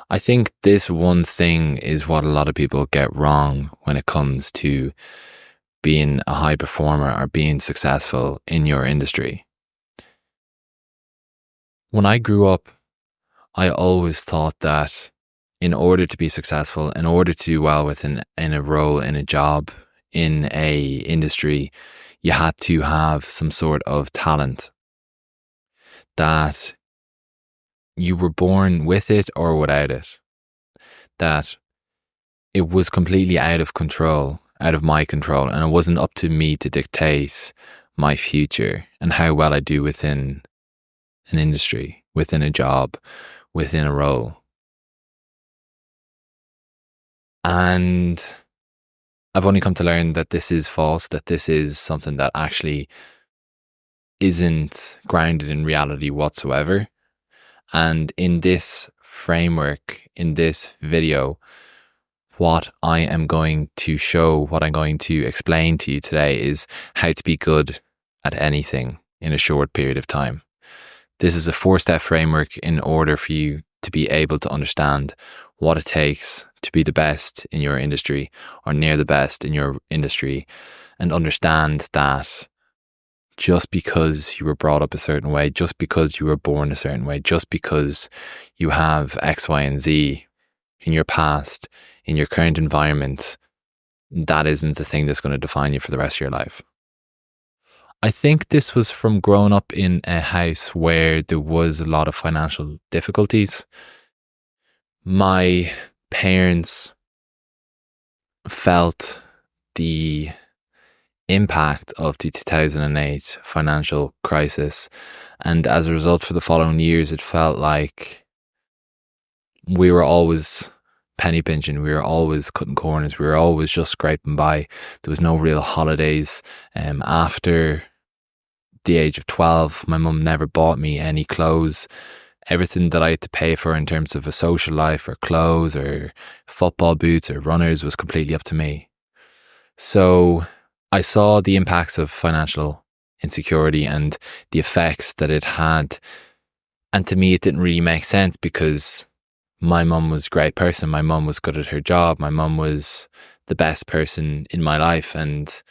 I think this one thing is what a lot of people get wrong when it comes to being a high performer or being successful in your industry. When I grew up, I always thought that in order to be successful, in order to do well in a role, in a job, in a industry, you had to have some sort of talent, that you were born with it or without it, that it was completely out of control, out of my control, and it wasn't up to me to dictate my future and how well I do within an industry, within a job, within a role. And I've only come to learn that this is false, that this is something that actually isn't grounded in reality whatsoever. And in this framework, in this video, what I am going to show, what I'm going to explain to you today is how to be good at anything in a short period of time. This is a 4-step framework in order for you to be able to understand what it takes to be the best in your industry or near the best in your industry, and understand that just because you were brought up a certain way, just because you were born a certain way, just because you have X, Y, and Z in your past, in your current environment, that isn't the thing that's going to define you for the rest of your life. I think this was from growing up in a house where there was a lot of financial difficulties. My parents felt the impact of the 2008 financial crisis, and as a result, for the following years, it felt like we were always penny pinching, we were always cutting corners, we were always just scraping by. There was no real holidays. After the age of 12, my mum never bought me any clothes. Everything that I had to pay for in terms of a social life or clothes or football boots or runners was completely up to me. So I saw the impacts of financial insecurity and the effects that it had. And to me, it didn't really make sense, because my mum was a great person. My mum was good at her job. My mum was the best person in my life. And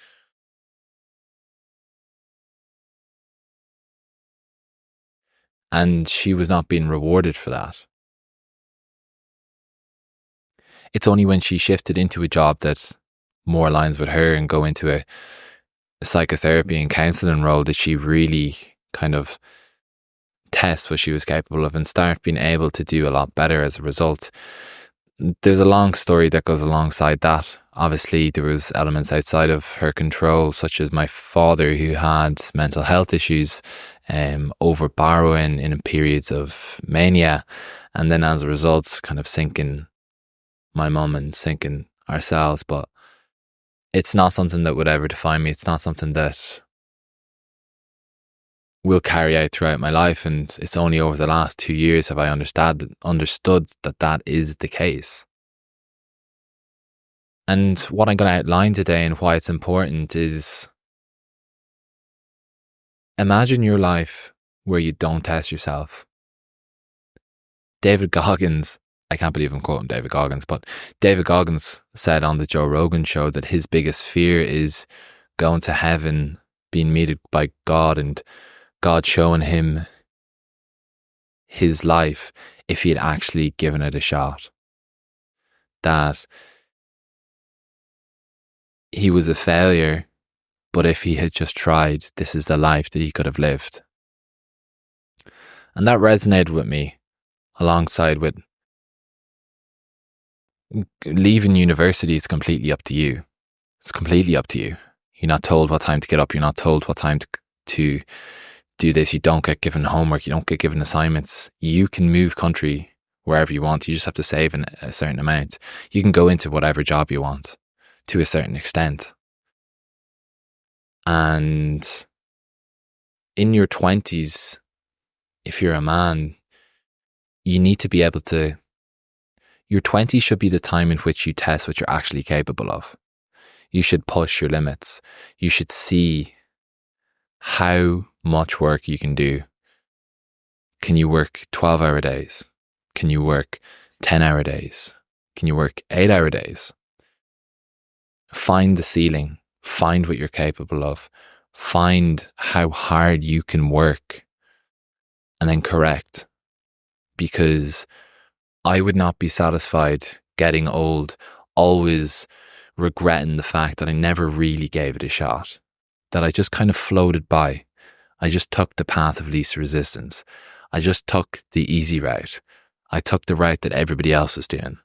she was not being rewarded for that. It's only when she shifted into a job that more aligns with her and go into a psychotherapy and counselling role that she really kind of test what she was capable of and start being able to do a lot better as a result. There's a long story that goes alongside that. Obviously, there was elements outside of her control, such as my father, who had mental health issues, over borrowing in periods of mania, and then as a result, kind of sinking my mum and sinking ourselves. But it's not something that would ever define me. It's not something that will carry out throughout my life, and it's only over the last 2 years have I understood that that is the case. And what I'm going to outline today and why it's important is, imagine your life where you don't test yourself. David Goggins, I can't believe I'm quoting David Goggins, but David Goggins said on the Joe Rogan show that his biggest fear is going to heaven, being meted by God, and God showing him his life if he had actually given it a shot. That he was a failure, but if he had just tried, this is the life that he could have lived. And that resonated with me, alongside with leaving university. It's completely up to you. It's completely up to you. You're not told what time to get up. You're not told what time to do this. You don't get given homework. You don't get given assignments. You can move country wherever you want. You just have to save a certain amount. You can go into whatever job you want to a certain extent. And in your 20s, if you're a man, you need to be able to, your 20s should be the time in which you test what you're actually capable of. You should push your limits. You should see how much work you can do. Can you work 12-hour days? Can you work 10-hour days? Can you work 8-hour days? Find the ceiling. Find what you're capable of. Find how hard you can work and then correct. Because I would not be satisfied getting old, always regretting the fact that I never really gave it a shot, that I just kind of floated by. I just took the path of least resistance. I just took the easy route. I took the route that everybody else was doing.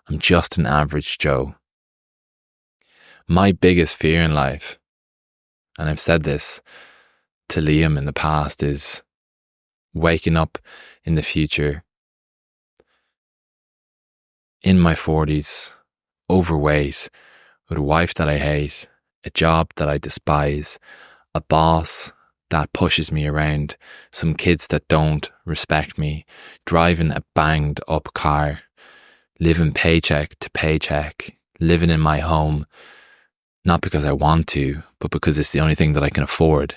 I'm just an average Joe. My biggest fear in life, and I've said this to Liam in the past, is waking up in the future in my 40s, overweight, with a wife that I hate, a job that I despise, a boss that pushes me around, some kids that don't respect me, driving a banged up car, living paycheck to paycheck, living in my home, not because I want to, but because it's the only thing that I can afford,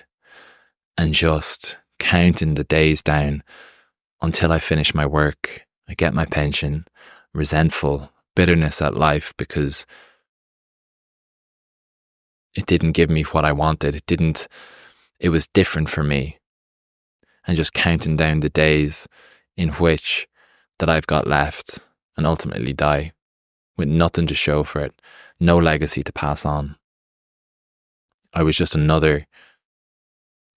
and just counting the days down until I finish my work, I get my pension, resentful, bitterness at life because it didn't give me what I wanted. It was different for me. And just counting down the days in which that I've got left and ultimately die with nothing to show for it, no legacy to pass on. I was just another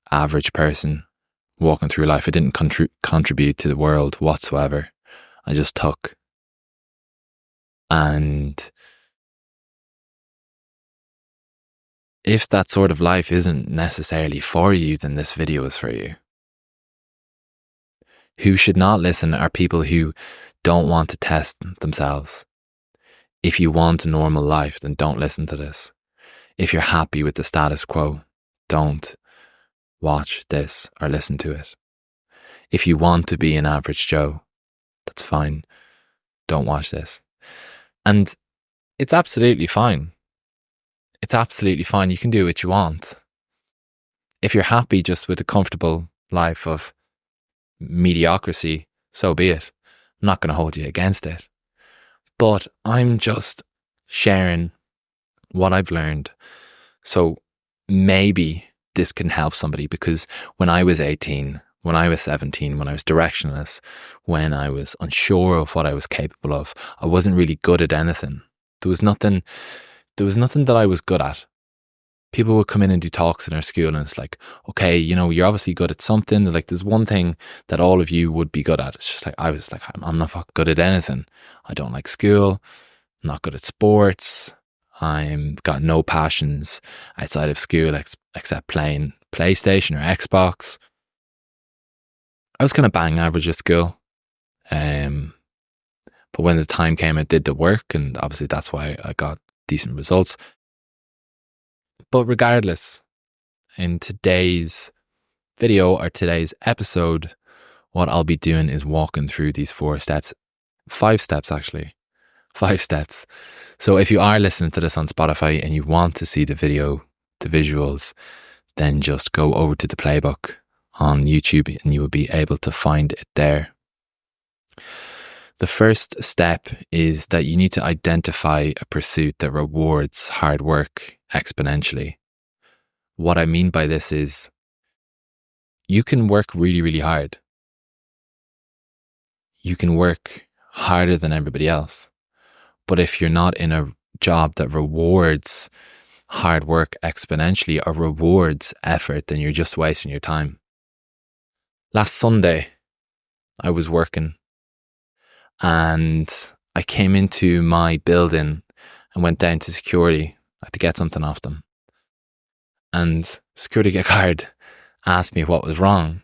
average person walking through life. I didn't contribute to the world whatsoever. I just took. And if that sort of life isn't necessarily for you, then this video is for you. Who should not listen are people who don't want to test themselves. If you want a normal life, then don't listen to this. If you're happy with the status quo, don't watch this or listen to it. If you want to be an average Joe, that's fine. Don't watch this. And it's absolutely fine. It's absolutely fine. You can do what you want. If you're happy just with a comfortable life of mediocrity, so be it. I'm not going to hold you against it. But I'm just sharing what I've learned. So maybe this can help somebody, because when I was 18, when I was 17, when I was directionless, when I was unsure of what I was capable of, I wasn't really good at anything. There was nothing that I was good at. People would come in and do talks in our school and it's like, okay, you're obviously good at something. Like there's one thing that all of you would be good at. It's just like, I was like, I'm not fucking good at anything. I don't like school. I'm not good at sports. I've got no passions outside of school except playing PlayStation or Xbox. I was kind of bang average at school. But when the time came, I did the work, and obviously that's why I got decent results. But regardless, in today's video or today's episode, what I'll be doing is walking through these 5 steps actually. 5 steps. So if you are listening to this on Spotify and you want to see the video, the visuals, then just go over to the playbook on YouTube and you will be able to find it there. The first step is that you need to identify a pursuit that rewards hard work exponentially. What I mean by this is you can work really, really hard. You can work harder than everybody else. But if you're not in a job that rewards hard work exponentially or rewards effort, then you're just wasting your time. Last Sunday, I was working and I came into my building and went down to security. I had to get something off them. And security guard asked me what was wrong.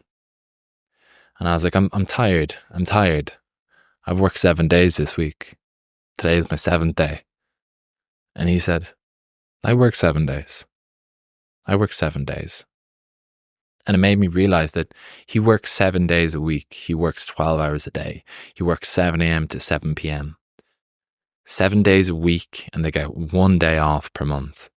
And I was like, I'm tired. I've worked 7 days this week. Today is my 7th day. And he said, I work 7 days. And it made me realize that he works 7 days a week. He works 12 hours a day. He works 7 a.m. to 7 p.m. 7 days a week, and they get 1 day off per month.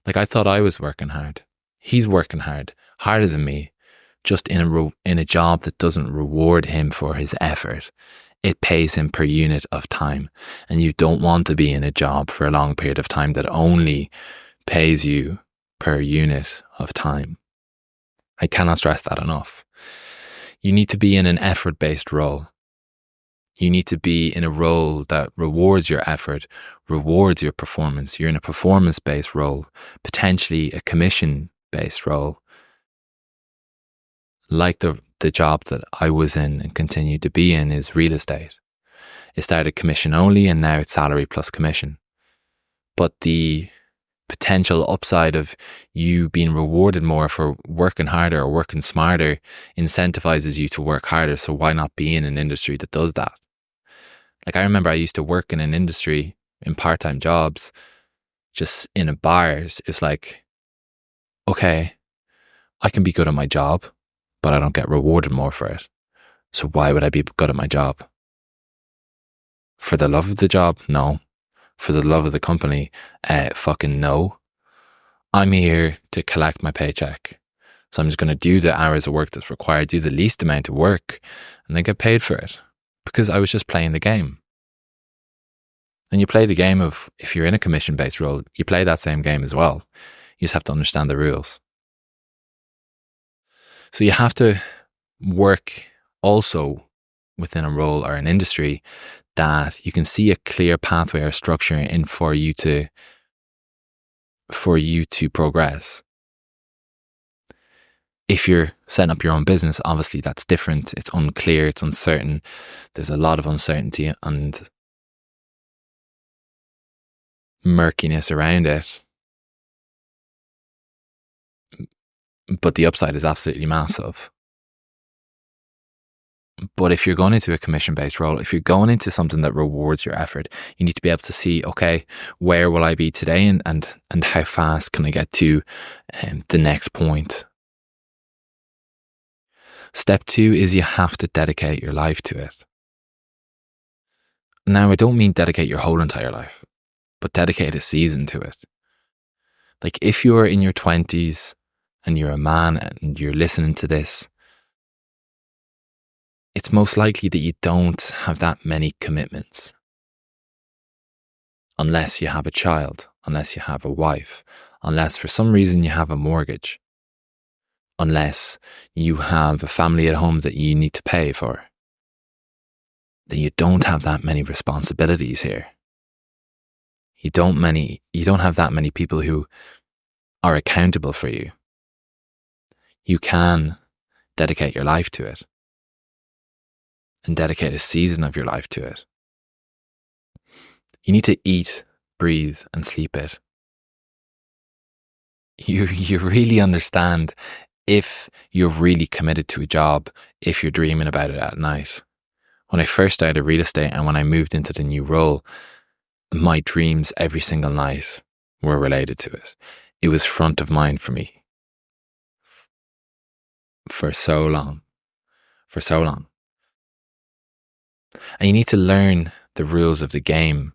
Like I thought I was working hard. He's working hard, harder than me, just in a job that doesn't reward him for his effort. It pays him per unit of time. And you don't want to be in a job for a long period of time that only pays you per unit of time. I cannot stress that enough. You need to be in an effort-based role. You need to be in a role that rewards your effort, rewards your performance. You're in a performance-based role, potentially a commission-based role. Like the job that I was in and continue to be in is real estate. It started commission only and now it's salary plus commission. But the potential upside of you being rewarded more for working harder or working smarter incentivizes you to work harder. So why not be in an industry that does that? Like, I remember I used to work in an industry in part-time jobs, just in a bars. It's like, okay, I can be good at my job, but I don't get rewarded more for it. So why would I be good at my job? For the love of the job? No. For the love of the company? Fucking no. I'm here to collect my paycheck. So I'm just going to do the hours of work that's required, do the least amount of work, and then get paid for it. Because I was just playing the game. And you play the game of, if you're in a commission-based role, you play that same game as well. You just have to understand the rules. So you have to work also within a role or an industry that you can see a clear pathway or structure in for you to progress. If you're setting up your own business, obviously that's different. It's unclear, it's uncertain. There's a lot of uncertainty and murkiness around it. But the upside is absolutely massive. But if you're going into a commission-based role, if you're going into something that rewards your effort, you need to be able to see, okay, where will I be today and how fast can I get to the next point? Step 2 is you have to dedicate your life to it. Now, I don't mean dedicate your whole entire life, but dedicate a season to it. Like, if you're in your 20s and you're a man and you're listening to this, it's most likely that you don't have that many commitments. Unless you have a child, unless you have a wife, unless for some reason you have a mortgage, unless you have a family at home that you need to pay for, then you don't have that many responsibilities here. You don't have that many people who are accountable for you. You can dedicate your life to it and dedicate a season of your life to it. You need to eat, breathe, and sleep it. You really understand if you're really committed to a job, if you're dreaming about it at night. When I first started real estate and when I moved into the new role, my dreams every single night were related to it. It was front of mind for me for so long. And you need to learn the rules of the game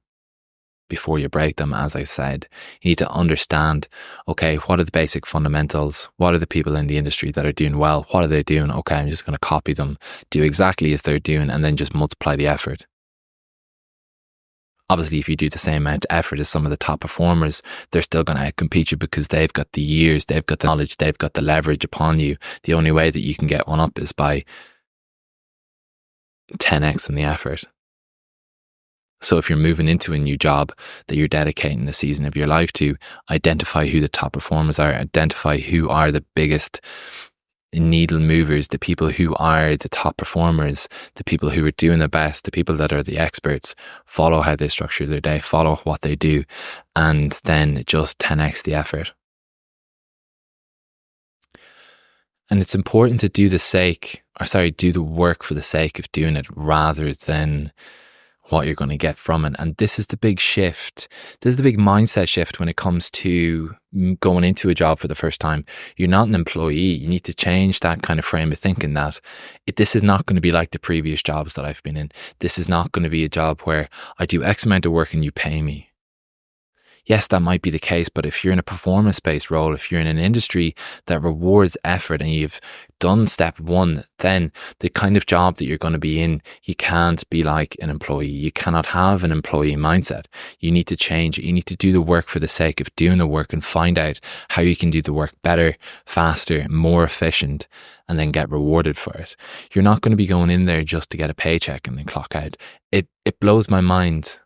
before you break them, as I said. You need to understand, okay, what are the basic fundamentals? What are the people in the industry that are doing well? What are they doing? Okay, I'm just going to copy them, do exactly as they're doing, and then just multiply the effort. Obviously, if you do the same amount of effort as some of the top performers, they're still going to outcompete you because they've got the years, they've got the knowledge, they've got the leverage upon you. The only way that you can get one up is by 10x in the effort. So if you're moving into a new job that you're dedicating a season of your life to, identify who the top performers are, identify who are the biggest needle movers, the people who are the top performers, the people who are doing the best, the people that are the experts. Follow how they structure their day, follow what they do, and then just 10x the effort. And it's important to do the work for the sake of doing it rather than what you're going to get from it. And this is the big shift. This is the big mindset shift when it comes to going into a job for the first time. You're not an employee. You need to change that kind of frame of thinking that this is not going to be like the previous jobs that I've been in. This is not going to be a job where I do X amount of work and you pay me. Yes, that might be the case, but if you're in a performance-based role, if you're in an industry that rewards effort and you've done step one, then the kind of job that you're going to be in, you can't be like an employee. You cannot have an employee mindset. You need to change it. You need to do the work for the sake of doing the work and find out how you can do the work better, faster, more efficient, and then get rewarded for it. You're not going to be going in there just to get a paycheck and then clock out. It blows my mind.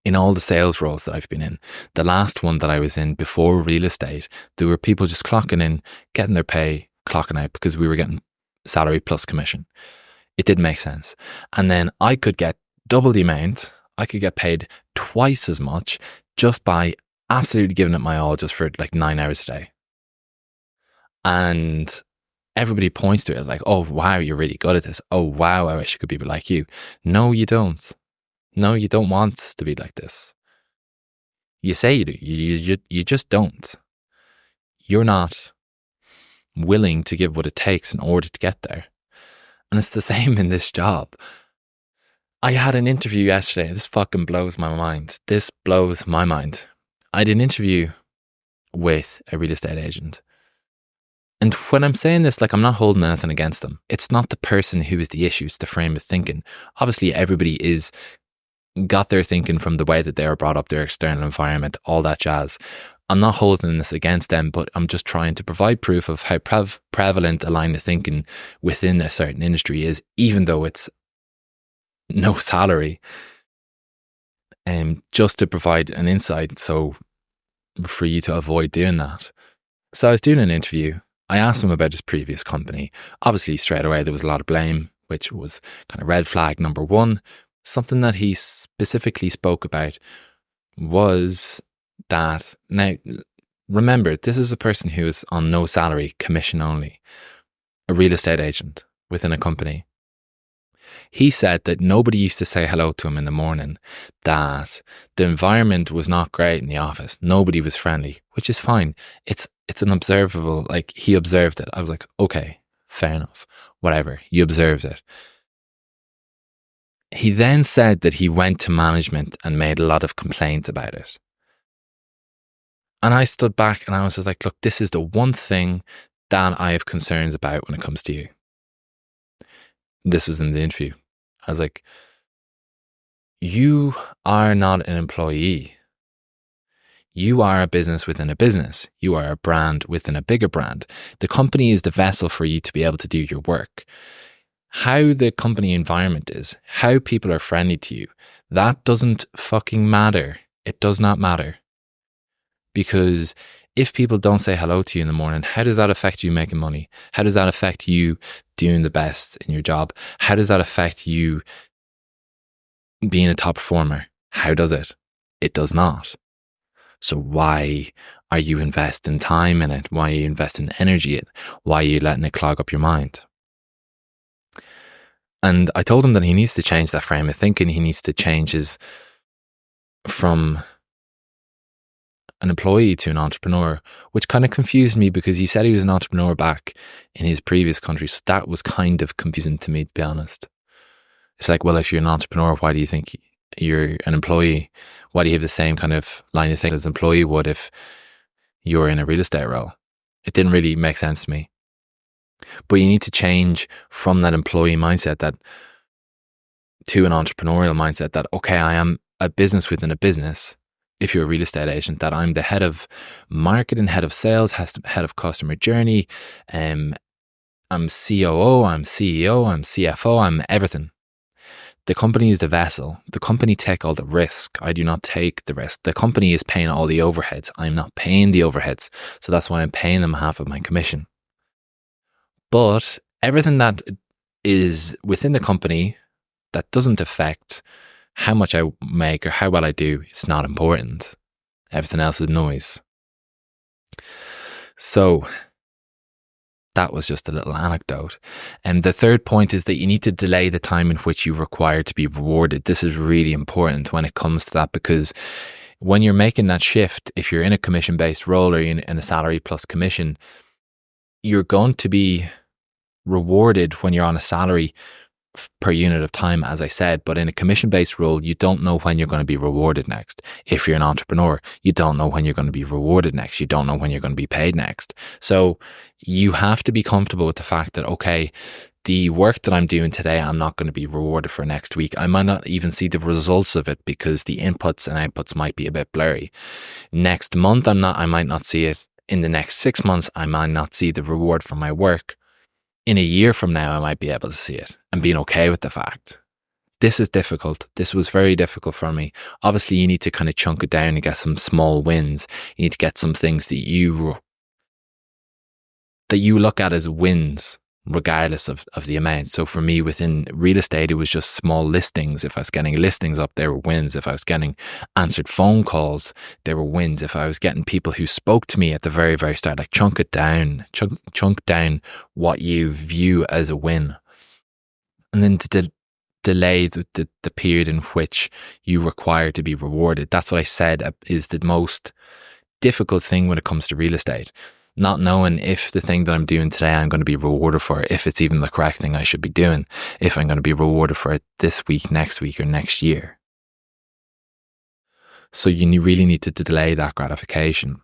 In all the sales roles that I've been in, the last one that I was in before real estate, there were people just clocking in, getting their pay, clocking out, because we were getting salary plus commission. It didn't make sense. And then I could get double the amount. I could get paid twice as much just by absolutely giving it my all just for like 9 hours a day. And everybody points to it as like, oh, wow, you're really good at this. Oh, wow, I wish I could be like you. No, you don't. No, you don't want to be like this. You say you do. You just don't. You're not willing to give what it takes in order to get there. And it's the same in this job. I had an interview yesterday. This fucking blows my mind. This blows my mind. I did an interview with a real estate agent. And when I'm saying this, like, I'm not holding anything against them. It's not the person who is the issue. It's the frame of thinking. Obviously, everybody got their thinking from the way that they were brought up, their external environment, all that jazz. I'm not holding this against them, but I'm just trying to provide proof of how prevalent a line of thinking within a certain industry is, even though it's no salary, just to provide an insight so for you to avoid doing that. So I was doing an interview. I asked him about his previous company. Obviously, straight away, there was a lot of blame, which was kind of red flag number one. Something that he specifically spoke about was that, now, remember, this is a person who is on no salary, commission only, a real estate agent within a company. He said that nobody used to say hello to him in the morning, that the environment was not great in the office. Nobody was friendly, which is fine. It's an observable, like, he observed it. I was like, okay, fair enough, whatever, you observed it. He then said that he went to management and made a lot of complaints about it. And I stood back and I was just like, look, this is the one thing that I have concerns about when it comes to you. This was in the interview. I was like, you are not an employee. You are a business within a business. You are a brand within a bigger brand. The company is the vessel for you to be able to do your work. How the company environment is, how people are friendly to you, that doesn't fucking matter. It does not matter. Because if people don't say hello to you in the morning, how does that affect you making money? How does that affect you doing the best in your job? How does that affect you being a top performer? How does it? It does not. So why are you investing time in it? Why are you investing energy in it? Why are you letting it clog up your mind? And I told him that he needs to change that frame of thinking. He needs to change his from an employee to an entrepreneur, which kind of confused me because he said he was an entrepreneur back in his previous country. So that was kind of confusing to me, to be honest. It's like, well, if you're an entrepreneur, why do you think you're an employee? Why do you have the same kind of line of thinking as an employee would if you're in a real estate role? It didn't really make sense to me. But you need to change from that employee mindset to an entrepreneurial mindset that, okay, I am a business within a business. If you're a real estate agent, that I'm the head of marketing, head of sales, head of customer journey. I'm COO, I'm CEO, I'm CFO, I'm everything. The company is the vessel. The company take all the risk. I do not take the risk. The company is paying all the overheads. I'm not paying the overheads. So that's why I'm paying them half of my commission. But everything that is within the company that doesn't affect how much I make or how well I do, it's not important. Everything else is noise. So that was just a little anecdote. And the third point is that you need to delay the time in which you require to be rewarded. This is really important when it comes to that, because when you're making that shift, if you're in a commission-based role or in a salary plus commission, you're going to be rewarded when you're on a salary per unit of time, as I said. But in a commission-based role, you don't know when you're going to be rewarded next. If you're an entrepreneur, you don't know when you're going to be rewarded next. You don't know when you're going to be paid next. So you have to be comfortable with the fact that, okay, the work that I'm doing today, I'm not going to be rewarded for next week. I might not even see the results of it because the inputs and outputs might be a bit blurry. Next month, I might not see it. In the next 6 months, I might not see the reward for my work. In a year from now, I might be able to see it and being okay with the fact. This is difficult. This was very difficult for me. Obviously, you need to kind of chunk it down and get some small wins. You need to get some things that you look at as wins, regardless of the amount. So for me, within real estate, it was just small listings. If I was getting listings up, there were wins. If I was getting answered phone calls, there were wins. If I was getting people who spoke to me at the very, very start, like chunk it down, chunk down what you view as a win. And then to delay the period in which you require to be rewarded. That's what I said is the most difficult thing when it comes to real estate. Not knowing if the thing that I'm doing today I'm going to be rewarded for, if it's even the correct thing I should be doing, if I'm going to be rewarded for it this week, next week, or next year. So you really need to delay that gratification.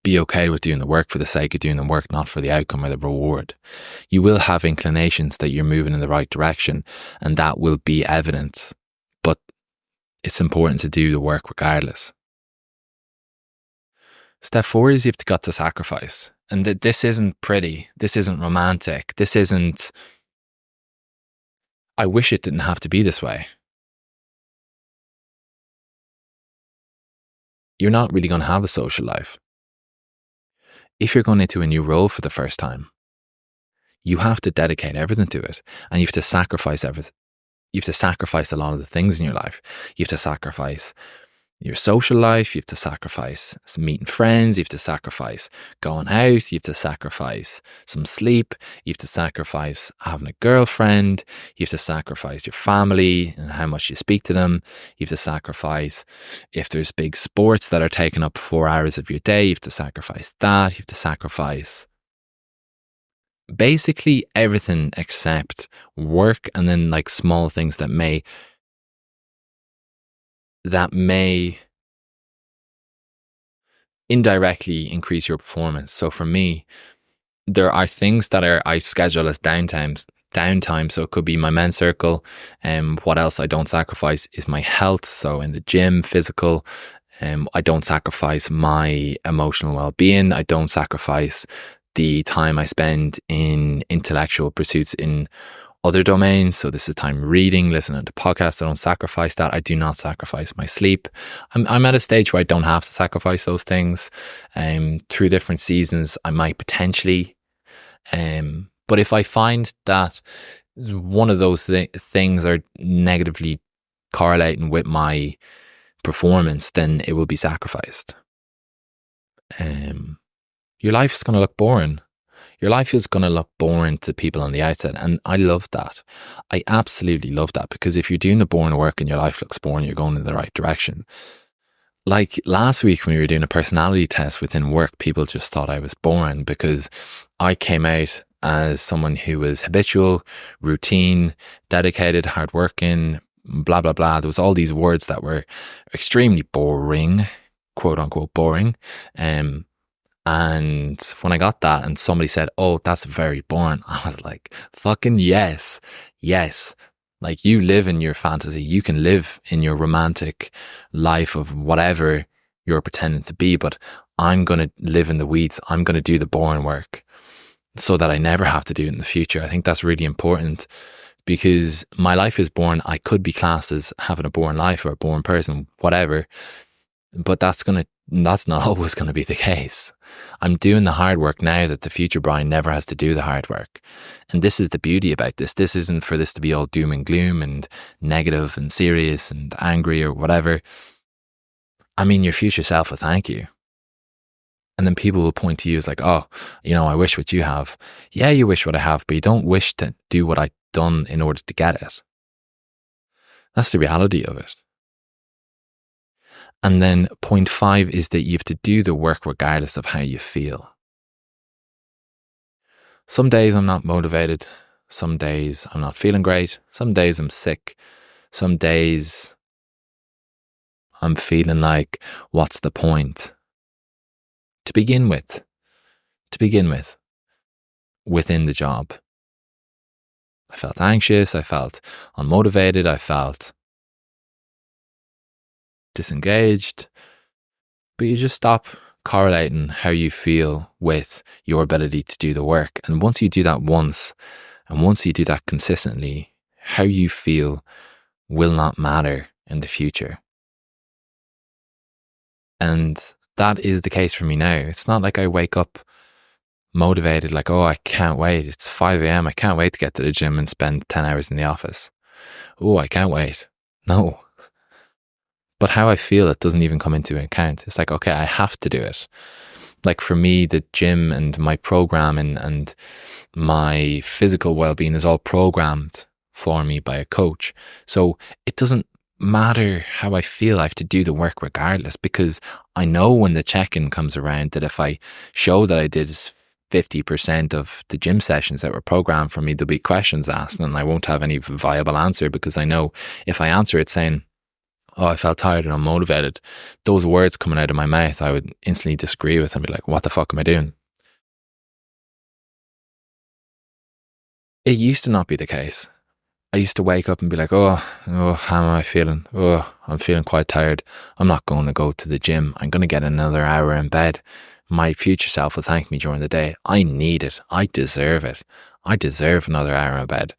Be okay with doing the work for the sake of doing the work, not for the outcome or the reward. You will have inclinations that you're moving in the right direction, and that will be evident, but it's important to do the work regardless. Step 4 is you've got to sacrifice. And this isn't pretty. This isn't romantic. This isn't, I wish it didn't have to be this way. You're not really going to have a social life. If you're going into a new role for the first time, you have to dedicate everything to it, and you have to sacrifice everything. You have to sacrifice a lot of the things in your life. You have to sacrifice your social life, you have to sacrifice meeting friends, you have to sacrifice going out, you have to sacrifice some sleep, you have to sacrifice having a girlfriend, you have to sacrifice your family and how much you speak to them, you have to sacrifice if there's big sports that are taking up 4 hours of your day, you have to sacrifice that, you have to sacrifice basically everything except work, and then like small things that may indirectly increase your performance. So for me, there are things that I schedule as downtime. So it could be my men's circle. What else I don't sacrifice is my health. So in the gym, physical. I don't sacrifice my emotional well-being. I don't sacrifice the time I spend in intellectual pursuits in other domains. So this is time reading, listening to podcasts. I don't sacrifice that. I do not sacrifice my sleep. I'm at a stage where I don't have to sacrifice those things. Through different seasons, I might potentially. But if I find that one of those things are negatively correlating with my performance, then it will be sacrificed. Your life is going to look boring. Your life is going to look boring to people on the outside. And I love that. I absolutely love that, because if you're doing the boring work and your life looks boring, you're going in the right direction. Like last week when we were doing a personality test within work, people just thought I was boring because I came out as someone who was habitual, routine, dedicated, hardworking, blah, blah, blah. There was all these words that were extremely boring, quote unquote boring. And when I got that and somebody said, "Oh, that's very boring," I was like, fucking yes. Like, you live in your fantasy. You can live in your romantic life of whatever you're pretending to be, but I'm going to live in the weeds. I'm going to do the boring work so that I never have to do it in the future. I think that's really important, because my life is boring. I could be classed as having a boring life or a boring person, whatever, but that's not always going to be the case. I'm doing the hard work now that the future Brian never has to do the hard work. And this is the beauty about this. This isn't for this to be all doom and gloom and negative and serious and angry or whatever. I mean, your future self will thank you. And then people will point to you as like, "Oh, I wish what you have." Yeah, you wish what I have, but you don't wish to do what I've done in order to get it. That's the reality of it. And then point 5 is that you have to do the work regardless of how you feel. Some days I'm not motivated. Some days I'm not feeling great. Some days I'm sick. Some days I'm feeling like, what's the point? To begin with, within the job, I felt anxious. I felt unmotivated. I felt disengaged. But you just stop correlating how you feel with your ability to do the work. And once you do that once, and once you do that consistently, how you feel will not matter in the future. And that is the case for me now. It's not like I wake up motivated, like, oh, I can't wait. It's 5 a.m. I can't wait to get to the gym and spend 10 hours in the office. Oh, I can't wait. No. But how I feel, it doesn't even come into account. It's like, okay, I have to do it. Like for me, the gym and my program and my physical well-being is all programmed for me by a coach. So it doesn't matter how I feel. I have to do the work regardless, because I know when the check-in comes around that if I show that I did 50% of the gym sessions that were programmed for me, there'll be questions asked and I won't have any viable answer, because I know if I answer it saying, oh, I felt tired and unmotivated, those words coming out of my mouth, I would instantly disagree with and be like, what the fuck am I doing? It used to not be the case. I used to wake up and be like, oh, how am I feeling? Oh, I'm feeling quite tired. I'm not going to go to the gym. I'm going to get another hour in bed. My future self will thank me during the day. I need it. I deserve it. I deserve another hour in bed.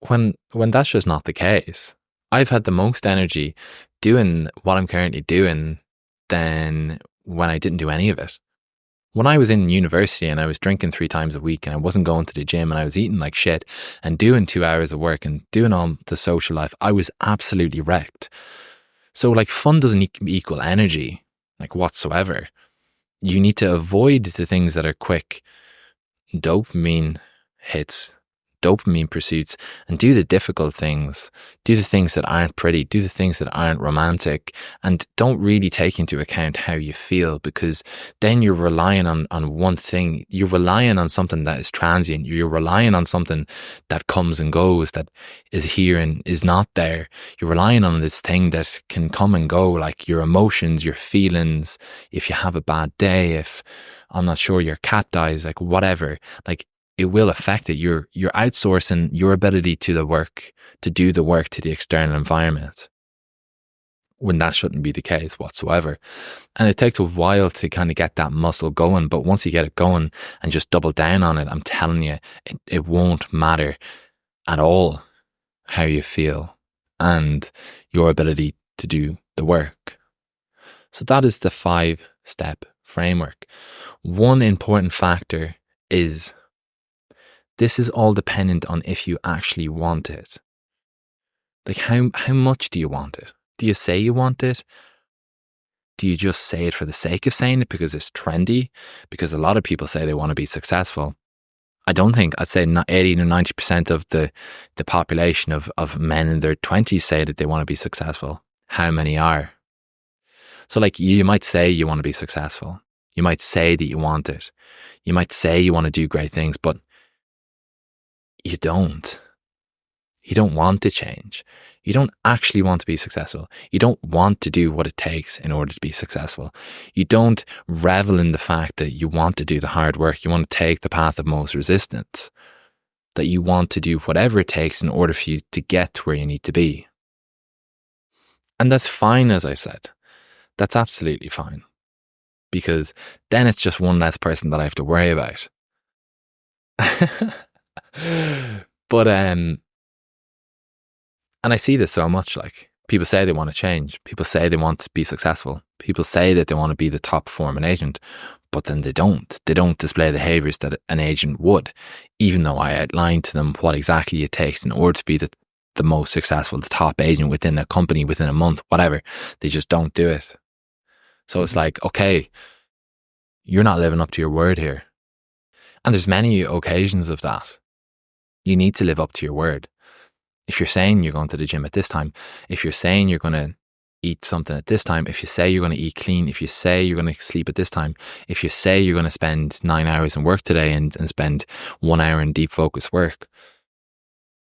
When that's just not the case. I've had the most energy doing what I'm currently doing than when I didn't do any of it. When I was in university and I was drinking 3 times a week and I wasn't going to the gym and I was eating like shit and doing 2 hours of work and doing all the social life, I was absolutely wrecked. So like fun doesn't equal energy, like whatsoever. You need to avoid the things that are quick dopamine hits, dopamine pursuits, and do the difficult things. Do the things that aren't pretty, do the things that aren't romantic, and don't really take into account how you feel, because then you're relying on one thing. You're relying on something that is transient. You're relying on something that comes and goes, that is here and is not there. You're relying on this thing that can come and go, like your emotions, your feelings. If you have a bad day, if I'm not sure, your cat dies, like whatever, like it will affect it. You're outsourcing your ability to do the work to the external environment, when that shouldn't be the case whatsoever. And it takes a while to kind of get that muscle going. But once you get it going and just double down on it, I'm telling you, it won't matter at all how you feel and your ability to do the work. So that is the 5-step framework. One important factor is this is all dependent on if you actually want it. Like how much do you want it? Do you say you want it? Do you just say it for the sake of saying it because it's trendy? Because a lot of people say they want to be successful. I'd say 80 to 90% of the population of men in their 20s say that they want to be successful. How many are? So like you might say you want to be successful. You might say that you want it. You might say you want to do great things, but you don't. You don't want to change. You don't actually want to be successful. You don't want to do what it takes in order to be successful. You don't revel in the fact that you want to do the hard work. You want to take the path of most resistance. That you want to do whatever it takes in order for you to get to where you need to be. And that's fine, as I said. That's absolutely fine. Because then it's just one less person that I have to worry about. But and I see this so much, like people say they want to change, people say they want to be successful, people say that they want to be the top performing agent, but then they don't display the behaviors that an agent would, even though I outlined to them what exactly it takes in order to be the most successful, the top agent within a company, within a month, whatever. They just don't do it. So it's like, okay, you're not living up to your word here. And there's many occasions of that. You need to live up to your word. If you're saying you're going to the gym at this time, if you're saying you're going to eat something at this time, if you say you're going to eat clean, if you say you're going to sleep at this time, if you say you're going to spend 9 hours in work today and spend 1 hour in deep focus work,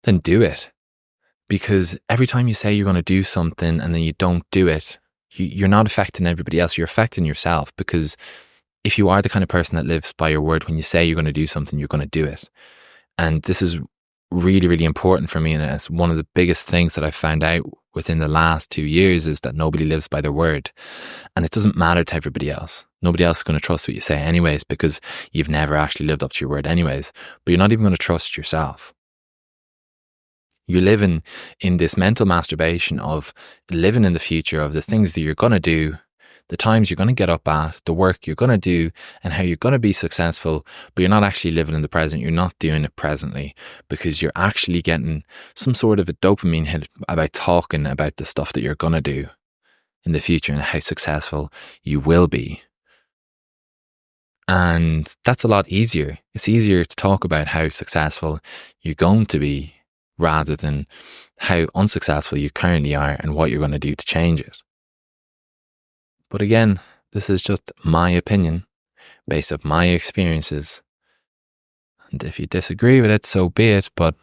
then do it. Because every time you say you're going to do something and then you don't do it, you're not affecting everybody else, you're affecting yourself. Because if you are the kind of person that lives by your word, when you say you're going to do something, you're going to do it. And this is really, really important for me. And it's one of the biggest things that I've found out within the last 2 years is that nobody lives by their word. And it doesn't matter to everybody else. Nobody else is going to trust what you say anyways, because you've never actually lived up to your word anyways. But you're not even going to trust yourself. You're living in this mental masturbation of living in the future of the things that you're going to do, the times you're going to get up at, the work you're going to do, and how you're going to be successful, but you're not actually living in the present. You're not doing it presently because you're actually getting some sort of a dopamine hit about talking about the stuff that you're going to do in the future and how successful you will be. And that's a lot easier. It's easier to talk about how successful you're going to be rather than how unsuccessful you currently are and what you're going to do to change it. But again, this is just my opinion based off my experiences. And if you disagree with it, so be it, but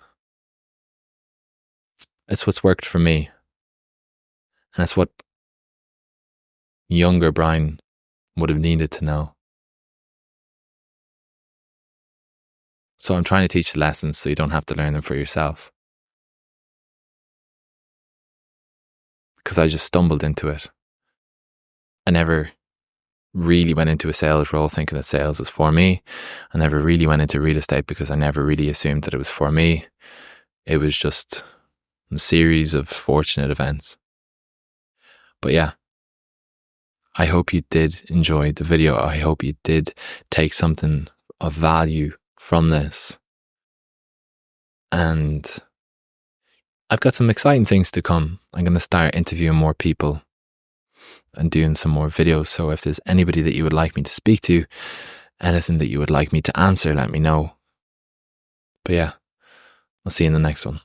it's what's worked for me. And it's what younger Brian would have needed to know. So I'm trying to teach the lessons so you don't have to learn them for yourself. Because I just stumbled into it. I never really went into a sales role thinking that sales was for me. I never really went into real estate because I never really assumed that it was for me. It was just a series of fortunate events. But yeah, I hope you did enjoy the video. I hope you did take something of value from this. And I've got some exciting things to come. I'm going to start interviewing more people and doing some more videos. So if there's anybody that you would like me to speak to, anything that you would like me to answer, let me know. But yeah, I'll see you in the next one.